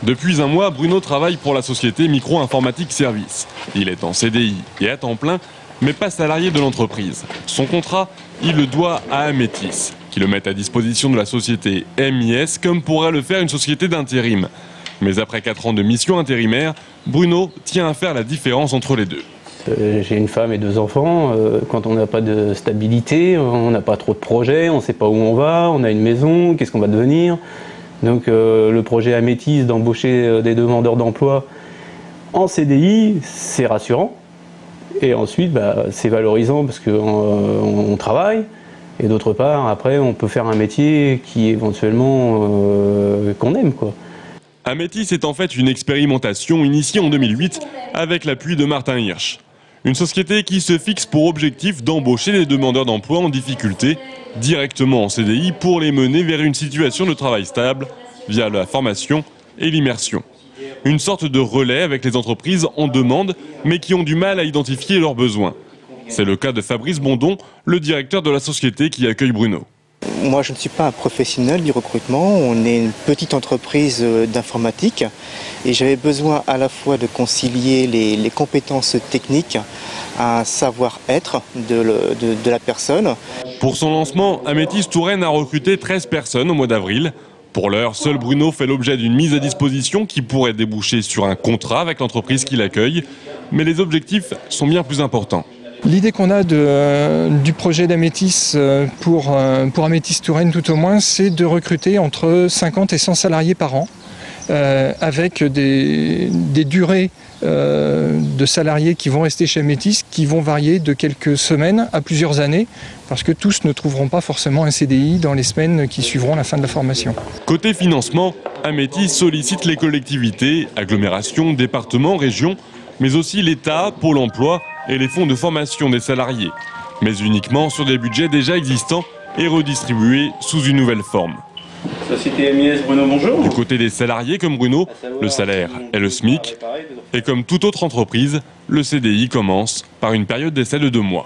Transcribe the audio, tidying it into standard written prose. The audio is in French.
Depuis un mois, Bruno travaille pour la société Micro-Informatique Service. Il est en CDI et à temps plein, mais pas salarié de l'entreprise. Son contrat, il le doit à Amétis, qui le met à disposition de la société MIS, comme pourrait le faire une société d'intérim. Mais après 4 ans de mission intérimaire, Bruno tient à faire la différence entre les deux. J'ai une femme et 2 enfants. Quand on n'a pas de stabilité, on n'a pas trop de projets, on ne sait pas où on va, on a une maison, qu'est-ce qu'on va devenir. Donc le projet Amétis d'embaucher des demandeurs d'emploi en CDI, c'est rassurant. Et ensuite, c'est valorisant parce qu'on travaille. Et d'autre part, après, on peut faire un métier qui éventuellement qu'on aime, quoi. Amétis est en fait une expérimentation initiée en 2008 avec l'appui de Martin Hirsch. Une société qui se fixe pour objectif d'embaucher les demandeurs d'emploi en difficulté directement en CDI pour les mener vers une situation de travail stable via la formation et l'immersion. Une sorte de relais avec les entreprises en demande mais qui ont du mal à identifier leurs besoins. C'est le cas de Fabrice Bondon, le directeur de la société qui accueille Bruno. Moi, je ne suis pas un professionnel du recrutement, on est une petite entreprise d'informatique et j'avais besoin à la fois de concilier les compétences techniques à un savoir-être de la personne. Pour son lancement, Amétis Touraine a recruté 13 personnes au mois d'avril. Pour l'heure, seul Bruno fait l'objet d'une mise à disposition qui pourrait déboucher sur un contrat avec l'entreprise qui l'accueille. Mais les objectifs sont bien plus importants. L'idée qu'on a du projet d'Amétis pour Amétis Touraine tout au moins, c'est de recruter entre 50 et 100 salariés par an, avec des durées de salariés qui vont rester chez Amétis, qui vont varier de quelques semaines à plusieurs années, parce que tous ne trouveront pas forcément un CDI dans les semaines qui suivront la fin de la formation. Côté financement, Amétis sollicite les collectivités, agglomérations, départements, régions, mais aussi l'État, Pôle emploi et les fonds de formation des salariés, mais uniquement sur des budgets déjà existants et redistribués sous une nouvelle forme. Société MIS, Bruno, bonjour. Du côté des salariés comme Bruno, le salaire est le SMIC, et comme toute autre entreprise, le CDI commence par une période d'essai de 2 mois.